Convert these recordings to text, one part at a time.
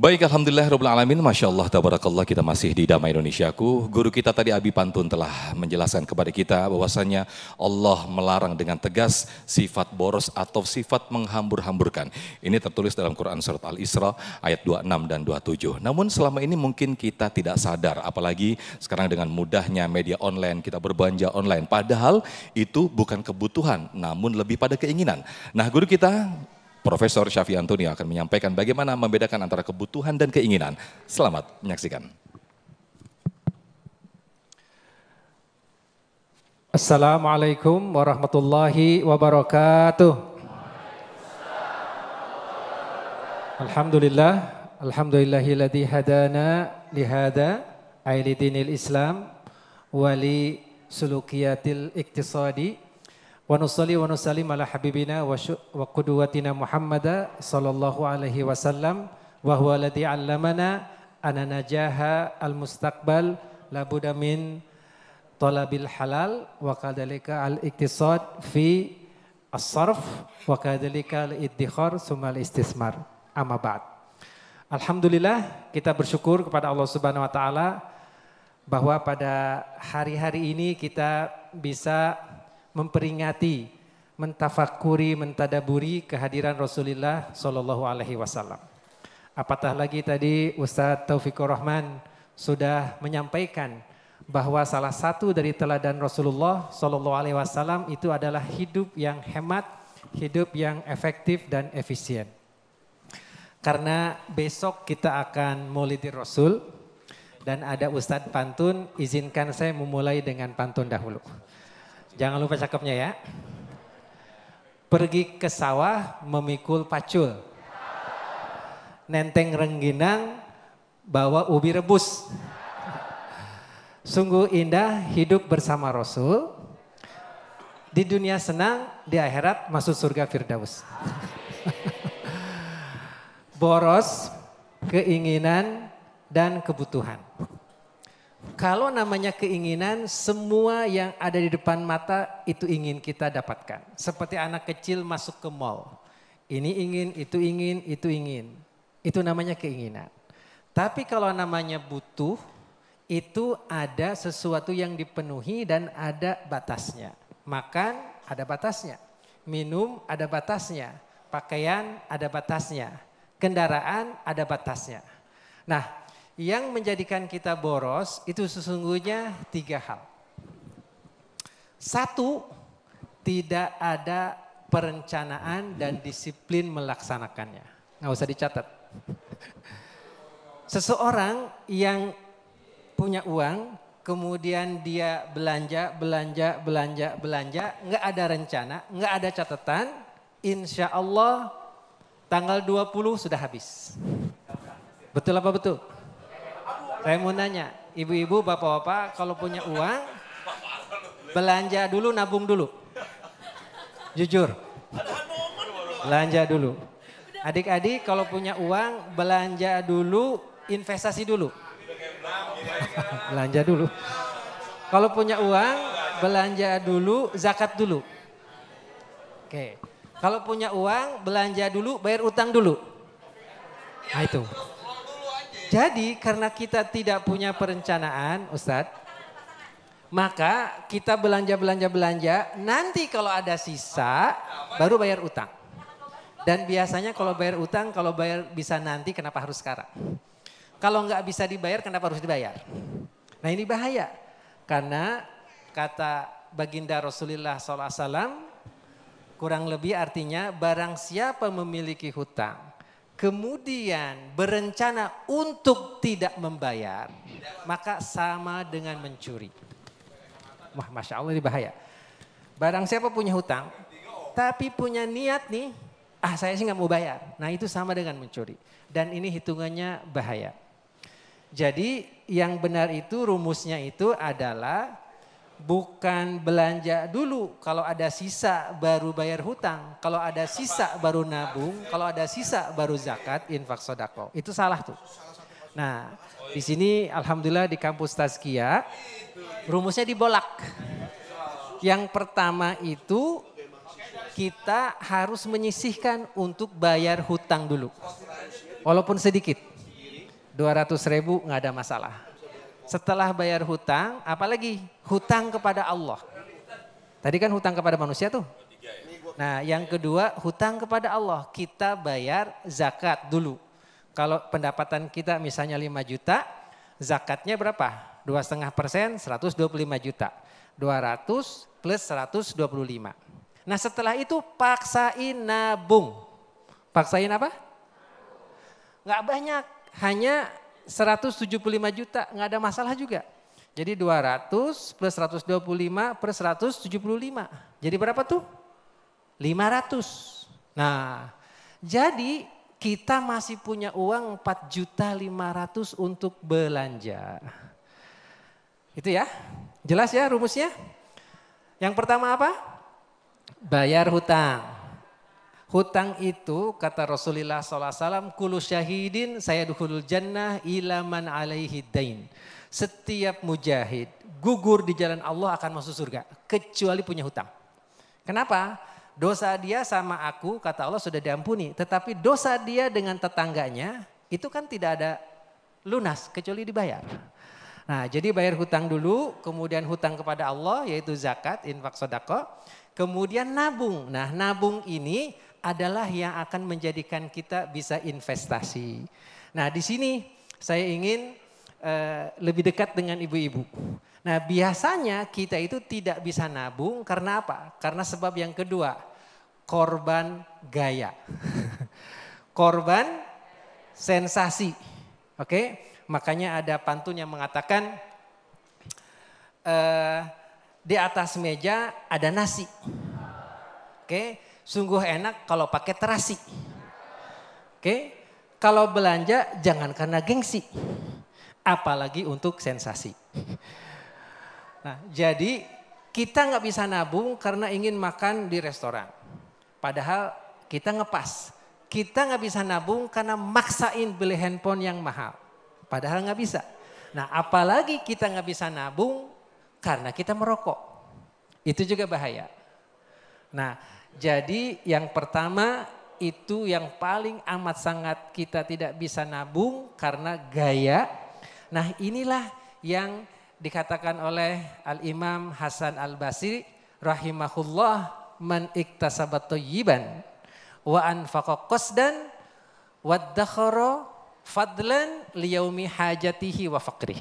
Baik, alhamdulillah alamin, masya Allah, tabarakallah, kita masih di Damai Indonesiaku. Guru kita tadi Abi Pantun telah menjelaskan kepada kita bahwasanya Allah melarang dengan tegas sifat boros atau sifat menghambur-hamburkan. Ini tertulis dalam Quran surat Al-Isra ayat 26 dan 27. Namun selama ini mungkin kita tidak sadar, apalagi sekarang dengan mudahnya media online, kita berbelanja online. Padahal itu bukan kebutuhan, namun lebih pada keinginan. Nah, guru kita Profesor Syafi Antoni akan menyampaikan bagaimana membedakan antara kebutuhan dan keinginan. Selamat menyaksikan. Assalamualaikum warahmatullahi wabarakatuh. Alhamdulillah, alhamdulillahilladzi hadana lihada ailidinil Islam wali sulukiyatil iktisadi. Wa nusalli wa nusallim ala habibina wa qudwatina Muhammada sallallahu alaihi wasallam wa huwa alladhi 'allamana anna najaha al-mustaqbal la budda min talabil halal wa kadzalika al-iktisad fi as-sarf wa kadzalika al-iddikhar summa al-istismar. Amma ba'd. Alhamdulillah, kita bersyukur kepada Allah Subhanahu wa taala bahwa pada hari-hari ini kita bisa memperingati, mentafakuri, mentadaburi kehadiran Rasulullah Shallallahu Alaihi Wasallam. Apatah lagi tadi Ustadz Taufikur Rahman sudah menyampaikan bahwa salah satu dari teladan Rasulullah Shallallahu Alaihi Wasallam itu adalah hidup yang hemat, hidup yang efektif dan efisien. Karena besok kita akan Maulidir Rasul dan ada Ustadz Pantun, izinkan saya memulai dengan pantun dahulu. Jangan lupa cakepnya ya. Pergi ke sawah memikul pacul. Nenteng rengginang bawa ubi rebus. Sungguh indah hidup bersama Rasul. Di dunia senang, di akhirat masuk surga Firdaus. Boros, keinginan, dan kebutuhan. Kalau namanya keinginan, semua yang ada di depan mata itu ingin kita dapatkan. Seperti anak kecil masuk ke mall. Ini ingin, itu ingin, itu ingin. Itu namanya keinginan. Tapi kalau namanya butuh, itu ada sesuatu yang dipenuhi dan ada batasnya. Makan ada batasnya. Minum ada batasnya. Pakaian ada batasnya. Kendaraan ada batasnya. Nah, yang menjadikan kita boros itu sesungguhnya 3 hal. 1, tidak ada perencanaan dan disiplin melaksanakannya. Nggak usah dicatat. Seseorang yang punya uang, kemudian dia belanja, nggak ada rencana, nggak ada catatan, insya Allah tanggal 20 sudah habis. Betul apa betul? Saya mau nanya, ibu-ibu, bapak-bapak kalau punya uang, belanja dulu, nabung dulu. Jujur, belanja dulu. Adik-adik kalau punya uang, belanja dulu, investasi dulu. Belanja dulu. Kalau punya uang, belanja dulu, zakat dulu. Oke. Kalau punya uang, belanja dulu, bayar utang dulu. Nah itu. Jadi karena kita tidak punya perencanaan, Ustadz, maka kita belanja, nanti kalau ada sisa baru bayar utang. Dan biasanya kalau bayar utang, kalau bayar bisa nanti, kenapa harus sekarang? Kalau nggak bisa dibayar, kenapa harus dibayar? Nah ini bahaya, karena kata baginda Rasulullah SAW, kurang lebih artinya barang siapa memiliki hutang, kemudian berencana untuk tidak membayar, maka sama dengan mencuri. Wah, Masya Allah, ini bahaya. Barang siapa punya hutang, tapi punya niat nih, saya sih nggak mau bayar. Nah itu sama dengan mencuri. Dan ini hitungannya bahaya. Jadi yang benar itu, rumusnya itu adalah bukan belanja dulu, kalau ada sisa baru bayar hutang, kalau ada sisa baru nabung, kalau ada sisa baru zakat, infak sedekah. Itu salah tuh. Nah, di sini alhamdulillah di kampus Tazkiyah rumusnya dibolak. Yang pertama itu kita harus menyisihkan untuk bayar hutang dulu. Walaupun sedikit. 200.000 nggak ada masalah. Setelah bayar hutang, apalagi hutang kepada Allah. Tadi kan hutang kepada manusia tuh. Nah yang kedua hutang kepada Allah. Kita bayar zakat dulu. Kalau pendapatan kita misalnya 5 juta, zakatnya berapa? 2,5%, 125 juta. 200 plus 125. Nah setelah itu paksain nabung. Paksain apa? Nggak banyak, hanya 175 juta, nggak ada masalah juga. Jadi 200 plus 125 per 175. Jadi berapa tuh? 500. Nah jadi kita masih punya uang 4.500.000 untuk belanja. Itu ya, jelas ya rumusnya? Yang pertama apa? Bayar hutang. Hutang itu kata Rasulullah SAW, kullu syahidin sayadukhulul jannah ila man alaihi dain. Setiap mujahid gugur di jalan Allah akan masuk surga, kecuali punya hutang. Kenapa? Dosa dia sama aku, kata Allah sudah diampuni. Tetapi dosa dia dengan tetangganya, itu kan tidak ada lunas, kecuali dibayar. Nah jadi bayar hutang dulu, kemudian hutang kepada Allah yaitu zakat, infak, sedekah. Kemudian nabung. Nah nabung ini adalah yang akan menjadikan kita bisa investasi. Nah di sini saya ingin lebih dekat dengan ibu-ibu. Nah biasanya kita itu tidak bisa nabung karena apa? Karena sebab yang kedua, korban gaya. Korban sensasi. Oke? Makanya ada pantun yang mengatakan di atas meja ada nasi. Oke, sungguh enak kalau pakai terasi. Oke, kalau belanja jangan karena gengsi, apalagi untuk sensasi. Nah, jadi kita nggak bisa nabung karena ingin makan di restoran. Padahal kita ngepas. Kita nggak bisa nabung karena maksain beli handphone yang mahal. Padahal nggak bisa. Nah apalagi kita nggak bisa nabung karena kita merokok. Itu juga bahaya. Nah jadi yang pertama itu yang paling amat sangat kita tidak bisa nabung karena gaya. Nah inilah yang dikatakan oleh Al-Imam Hasan Al-Basri rahimahullah, man iktasabat thayyiban wa anfaqa qasdan waddakhara fadlan liyaumi hajatihi wa faqrih.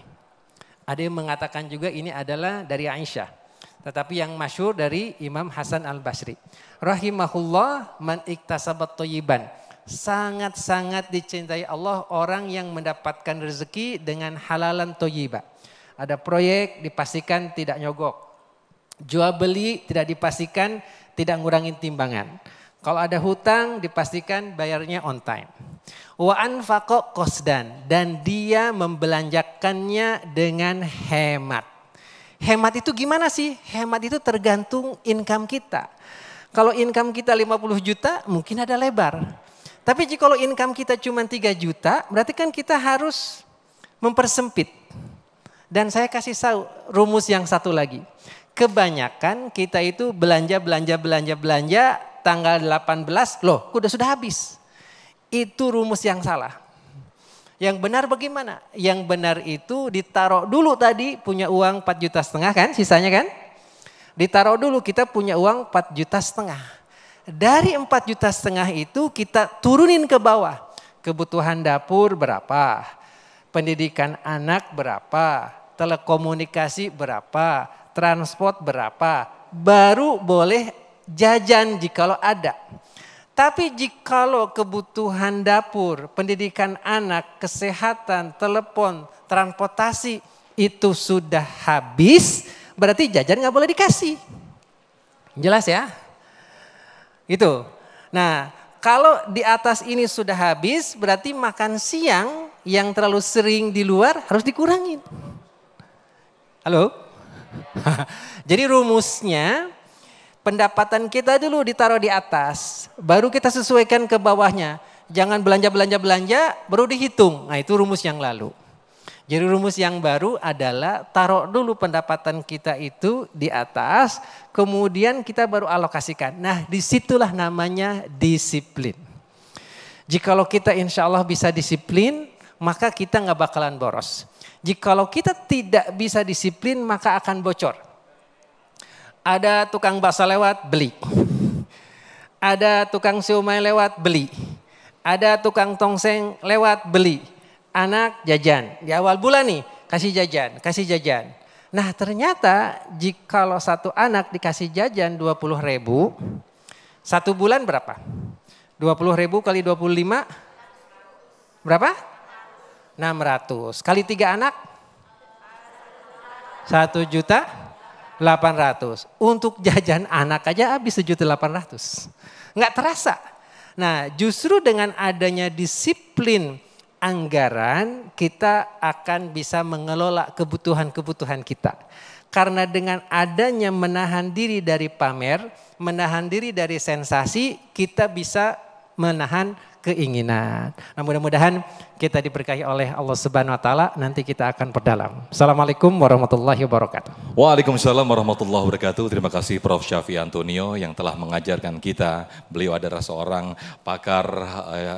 Ada yang mengatakan juga ini adalah dari Aisyah. Tetapi yang masyhur dari Imam Hasan Al-Basri. Rahimahullah man iktasabat thayyiban. Sangat-sangat dicintai Allah orang yang mendapatkan rezeki dengan halalan thayyiba. Ada proyek dipastikan tidak nyogok. Jual beli tidak dipastikan tidak ngurangin timbangan. Kalau ada hutang dipastikan bayarnya on time. Wa anfaqa qasdan, dan dia membelanjakannya dengan hemat. Hemat itu gimana sih? Hemat itu tergantung income kita. Kalau income kita 50 juta mungkin ada lebar. Tapi jika kalau income kita cuma 3 juta berarti kan kita harus mempersempit. Dan saya kasih tahu rumus yang satu lagi. Kebanyakan kita itu belanja tanggal 18 loh sudah habis. Itu rumus yang salah. Yang benar bagaimana? Yang benar itu ditaruh dulu tadi punya uang 4,5 juta kan sisanya kan? Ditaruh dulu kita punya uang 4,5 juta. Dari 4,5 juta itu kita turunin ke bawah. Kebutuhan dapur berapa? Pendidikan anak berapa? Telekomunikasi berapa? Transport berapa? Baru boleh jajan jikalau ada. Tapi jikalau kebutuhan dapur, pendidikan anak, kesehatan, telepon, transportasi itu sudah habis, berarti jajan nggak boleh dikasih. Jelas ya? Itu. Nah, kalau di atas ini sudah habis, berarti makan siang yang terlalu sering di luar harus dikurangin. Halo? Jadi rumusnya pendapatan kita dulu ditaruh di atas, baru kita sesuaikan ke bawahnya. Jangan belanja, baru dihitung. Nah itu rumus yang lalu. Jadi rumus yang baru adalah taruh dulu pendapatan kita itu di atas, kemudian kita baru alokasikan. Nah disitulah namanya disiplin. Jikalau kita insya Allah bisa disiplin, maka kita nggak bakalan boros. Jikalau kita tidak bisa disiplin, maka akan bocor. Ada tukang bakso lewat, beli. Ada tukang siomay lewat, beli. Ada tukang tongseng lewat, beli. Anak jajan, di awal bulan nih, kasih jajan. Nah ternyata jikalau satu anak dikasih jajan 20.000, satu bulan berapa? 20.000 kali 25, berapa? 600. Kali 3 anak? 1.800.000. Untuk jajan anak aja habis 1.800.000. Nggak terasa. Nah justru dengan adanya disiplin anggaran, kita akan bisa mengelola kebutuhan-kebutuhan kita. Karena dengan adanya menahan diri dari pamer, menahan diri dari sensasi, kita bisa menahan keinginan. Nah mudah-mudahan kita diberkahi oleh Allah Subhanahu wa taala, nanti kita akan perdalam. Assalamualaikum warahmatullahi wabarakatuh. Waalaikumsalam warahmatullahi wabarakatuh. Terima kasih Prof. Syafi Antonio yang telah mengajarkan kita. Beliau adalah seorang pakar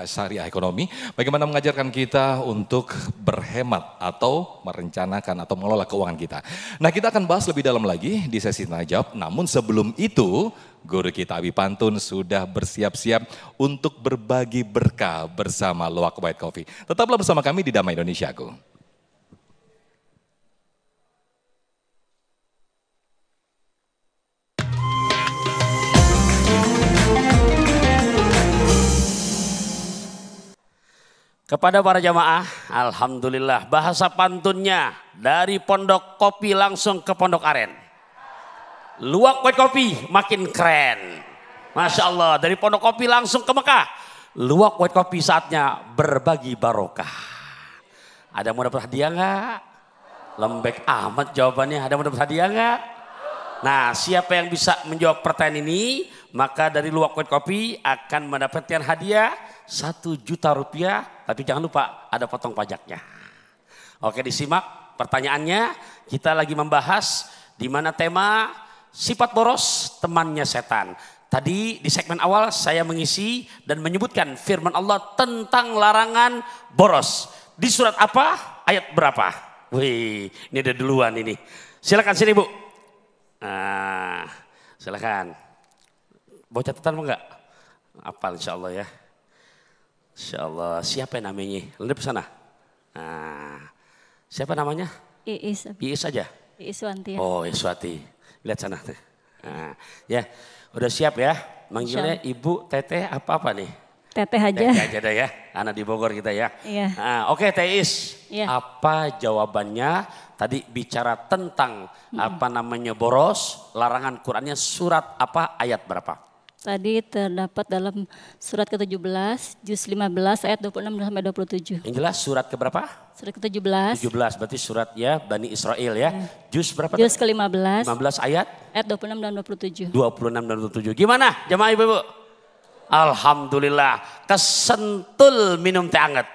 syariah ekonomi. Bagaimana mengajarkan kita untuk berhemat atau merencanakan atau mengelola keuangan kita. Nah kita akan bahas lebih dalam lagi di sesi tanya jawab. Namun sebelum itu, guru kita Abi Pantun sudah bersiap-siap untuk berbagi berkah bersama Luwak White Coffee. Tetaplah bersama kami di Damai Indonesiaku. Kepada para jamaah, alhamdulillah bahasa pantunnya dari Pondok Kopi langsung ke Pondok Aren. Luwak White Coffee makin keren. Masya Allah, dari Pondok Kopi langsung ke Mekah. Luwak White Coffee saatnya berbagi barokah. Ada yang mau dapat hadiah nggak? Lembek amat jawabannya. Ada yang mau dapat hadiah nggak? Nah siapa yang bisa menjawab pertanyaan ini, maka dari Luwak White Coffee akan mendapatkan hadiah 1 juta rupiah. Tapi jangan lupa ada potong pajaknya. Oke disimak pertanyaannya. Kita lagi membahas di mana tema sifat boros temannya setan. Tadi di segmen awal saya mengisi dan menyebutkan firman Allah tentang larangan boros. Di surat apa? Ayat berapa? Wih, ini ada duluan ini. Silakan sini Bu. Nah, silakan. Bawa catatan enggak? Apal insya Allah ya. Insya Allah. Siapa yang namanya? Lendep sana. Nah, siapa namanya? Iis. Iis aja? Iis Wanti. Oh, Iswati. Lihat sana. Nah, ya, udah siap ya? Manggilnya Ibu, Teteh, apa nih? Teteh aja. Teteh aja dah ya. Anak di Bogor kita ya. Iya. Nah, oke, Teh Is. Iya. Apa jawabannya? Tadi bicara tentang apa namanya boros, larangan Qur'annya surat apa, ayat berapa? Tadi terdapat dalam surat ke-17, juz 15 ayat 26 sampai 27. Yang jelas surat ke berapa? Surat ke-17. 17, berarti surat ya Bani Israel ya. Juz berapa? Juz ke-15. 15 ayat? Ayat 26 dan 27. 26 dan 27. Gimana jamaah ibu-ibu? Alhamdulillah. Kesentul minum teh anget.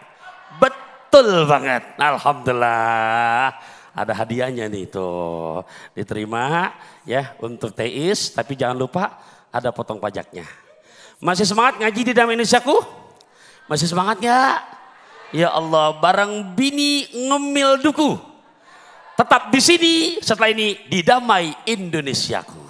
Betul banget. Alhamdulillah. Ada hadiahnya nih tuh. Diterima ya untuk teis. Tapi jangan lupa ada potong pajaknya. Masih semangat ngaji di Damai Indonesiaku? Masih semangat ya? Ya Allah, bareng bini ngemil duku. Tetap di sini setelah ini di Damai Indonesiaku.